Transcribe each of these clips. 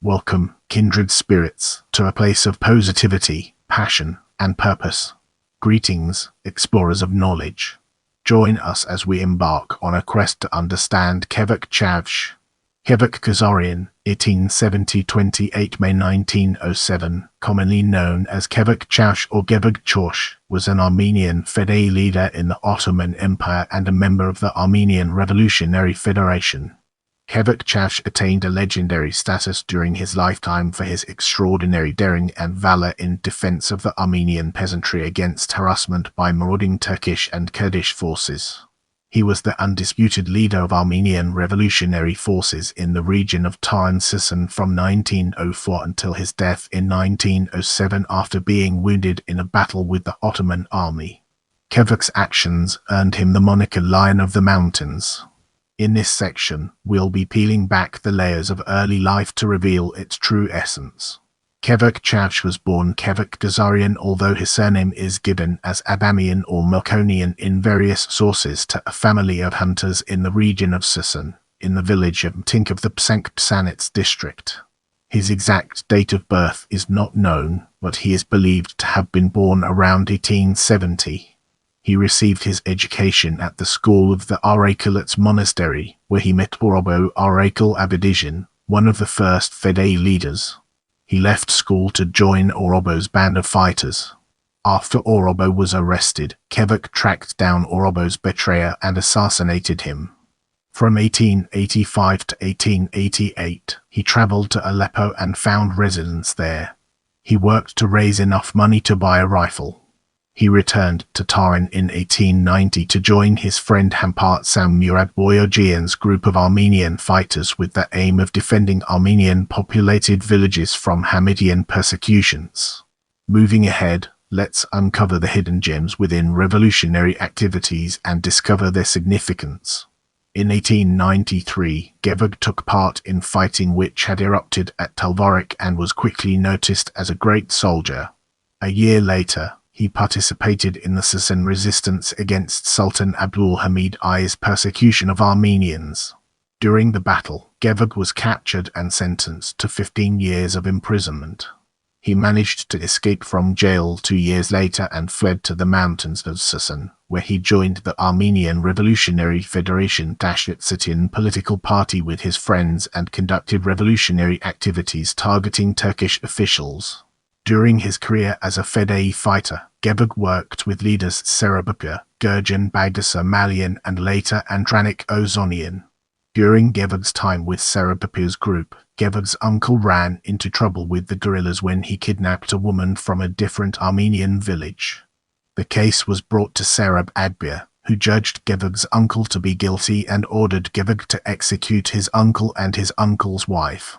Welcome, kindred spirits, to a place of positivity, passion, and purpose. Greetings, explorers of knowledge. Join us as we embark on a quest to understand Kevork Chavush. Kevork Ghazarian, 1870–28 May 1907, commonly known as Kevork Chaush or Gevorg Chaush, was an Armenian fedayee leader in the Ottoman Empire and a member of the Armenian Revolutionary Federation. Kevork Chaush attained a legendary status during his lifetime for his extraordinary daring and valor in defense of the Armenian peasantry against harassment by marauding Turkish and Kurdish forces. He was the undisputed leader of Armenian revolutionary forces in the region of Taron-Sasun from 1904 until his death in 1907 after being wounded in a battle with the Ottoman army. Kevork's actions earned him the moniker Lion of the Mountains. In this section, we'll be peeling back the layers of early life to reveal its true essence. Kevork Chavush was born Kevork Ghazarian, although his surname is given as Abamian or Melkonian in various sources, to a family of hunters in the region of Sasun, in the village of Mtink of the Psank-Psanets district. His exact date of birth is not known, but he is believed to have been born around 1870. He received his education at the school of the Aracelites monastery, where he met Orobo Arakel Abidjan, one of the first fedayee leaders. He left school to join Orobo's band of fighters. After Orobo was arrested, Kevork tracked down Orobo's betrayer and assassinated him. From 1885 to 1888, he traveled to Aleppo and found residence there. He worked to raise enough money to buy a rifle. He returned to Taron in 1890 to join his friend Hampartsam Murad Boyogian's group of Armenian fighters with the aim of defending Armenian-populated villages from Hamidian persecutions. Moving ahead, let's uncover the hidden gems within revolutionary activities and discover their significance. In 1893, Gevorg took part in fighting which had erupted at Kevork and was quickly noticed as a great soldier. A year later, he participated in the Sasun resistance against Sultan Abdul Hamid I's persecution of Armenians. During the battle, Gevorg was captured and sentenced to 15 years of imprisonment. He managed to escape from jail 2 years later and fled to the mountains of Sasun, where he joined the Armenian Revolutionary Federation Satin political party with his friends and conducted revolutionary activities targeting Turkish officials. During his career as a fedayee fighter, Gevorg worked with leaders Serabapia, Gurjan Bagdasa Malian and later Andranik Ozonian. During Gevorg's time with Serabapia's group, Gevorg's uncle ran into trouble with the guerrillas when he kidnapped a woman from a different Armenian village. The case was brought to Serab Agbia, who judged Gevorg's uncle to be guilty and ordered Gevorg to execute his uncle and his uncle's wife.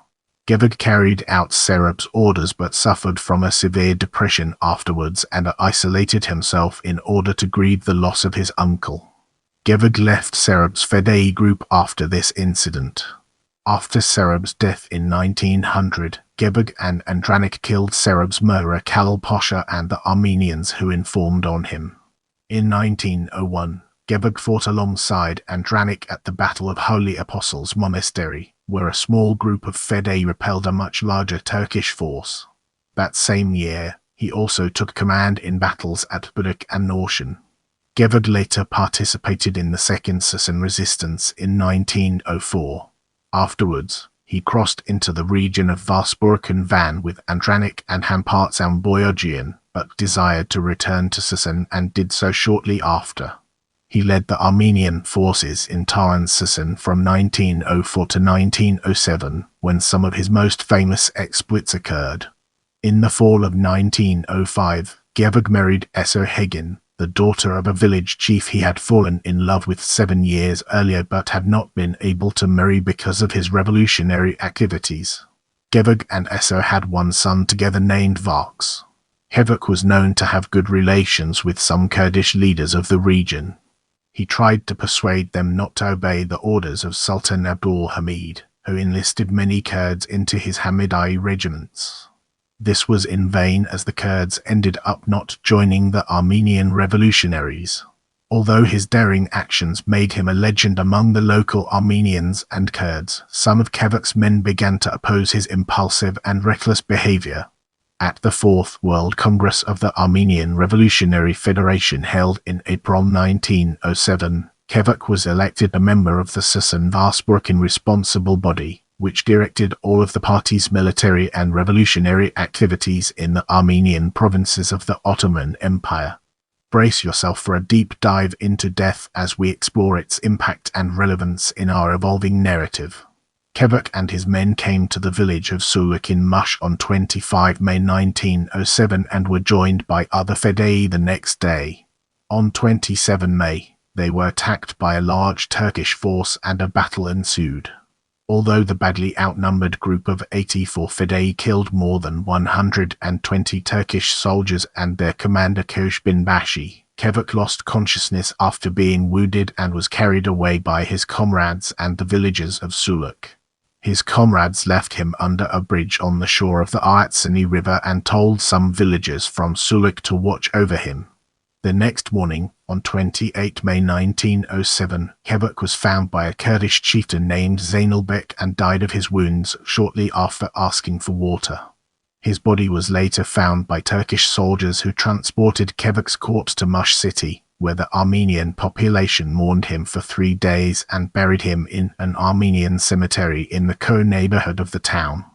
Gevorg carried out Serab's orders but suffered from a severe depression afterwards and isolated himself in order to grieve the loss of his uncle. Gevorg left Serab's fedayee group after this incident. After Serab's death in 1900, Gevorg and Andranik killed Serab's murderer Khalil Pasha and the Armenians who informed on him. In 1901, Gevorg fought alongside Andranik at the Battle of Holy Apostles Monastery, where a small group of fedayee repelled a much larger Turkish force. That same year, he also took command in battles at Buduk and Norshan. Gevorg later participated in the Second Sasun resistance in 1904. Afterwards, he crossed into the region of Varsburg and Van with Andranik and Hampartsam Boyogian, but desired to return to Sasun and did so shortly after. He led the Armenian forces in Taron-Sasun from 1904 to 1907, when some of his most famous exploits occurred. In the fall of 1905, Gevorg married Eso Hegin, the daughter of a village chief he had fallen in love with 7 years earlier but had not been able to marry because of his revolutionary activities. Gevorg and Eso had one son together named Vox. Kevork was known to have good relations with some Kurdish leaders of the region. He tried to persuade them not to obey the orders of Sultan Abdul Hamid, who enlisted many Kurds into his Hamidai regiments. This was in vain as the Kurds ended up not joining the Armenian revolutionaries. Although his daring actions made him a legend among the local Armenians and Kurds, some of Kevork's men began to oppose his impulsive and reckless behavior. At the Fourth World Congress of the Armenian Revolutionary Federation held in April 1907, Kevork was elected a member of the Taron-Sasun responsible body, which directed all of the party's military and revolutionary activities in the Armenian provinces of the Ottoman Empire. Brace yourself for a deep dive into death as we explore its impact and relevance in our evolving narrative. Kevork and his men came to the village of Suluk in Mush on 25 May 1907 and were joined by other fedayee the next day. On 27 May, they were attacked by a large Turkish force and a battle ensued. Although the badly outnumbered group of 84 fedayee killed more than 120 Turkish soldiers and their commander Chaush bin Bashi, Kevork lost consciousness after being wounded and was carried away by his comrades and the villagers of Suluk. His comrades left him under a bridge on the shore of the Artsini River and told some villagers from Suluk to watch over him. The next morning, on 28 May 1907, Kevork was found by a Kurdish chieftain named Zainulbek and died of his wounds shortly after asking for water. His body was later found by Turkish soldiers who transported Kevork's corpse to Mush city, where the Armenian population mourned him for 3 days and buried him in an Armenian cemetery in the Ko neighborhood of the town.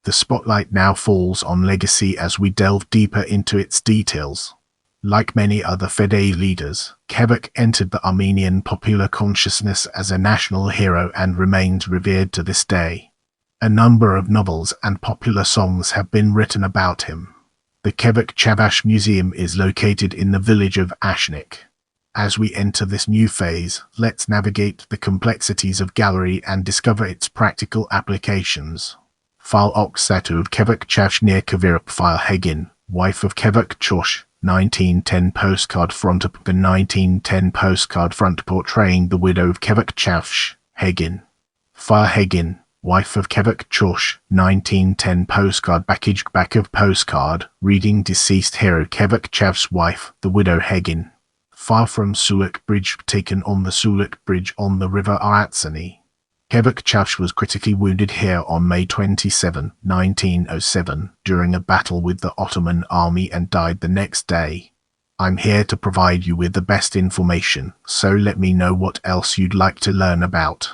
The spotlight now falls on legacy as we delve deeper into its details. Like many other fedayee leaders, Kevork entered the Armenian popular consciousness as a national hero and remains revered to this day. A number of novels and popular songs have been written about him. The Kevork Chavush Museum is located in the village of Ashnik. As we enter this new phase, let's navigate the complexities of gallery and discover its practical applications. File Oksatu of Kevork Chaush near Kevork File Hegin, wife of Gevorg Chaush, 1910 postcard front of the 1910 postcard front portraying the widow of Gevorg Chaush, Hegin. Fire Hegin, wife of Gevorg Chaush, 1910 postcard back of postcard, reading deceased hero Gevorg Chaush's wife, the widow Hegin. Far from Suluk Bridge taken on the Suluk Bridge on the river Artsini. Gevorg Chaush was critically wounded here on May 27, 1907, during a battle with the Ottoman army and died the next day. I'm here to provide you with the best information, so let me know what else you'd like to learn about.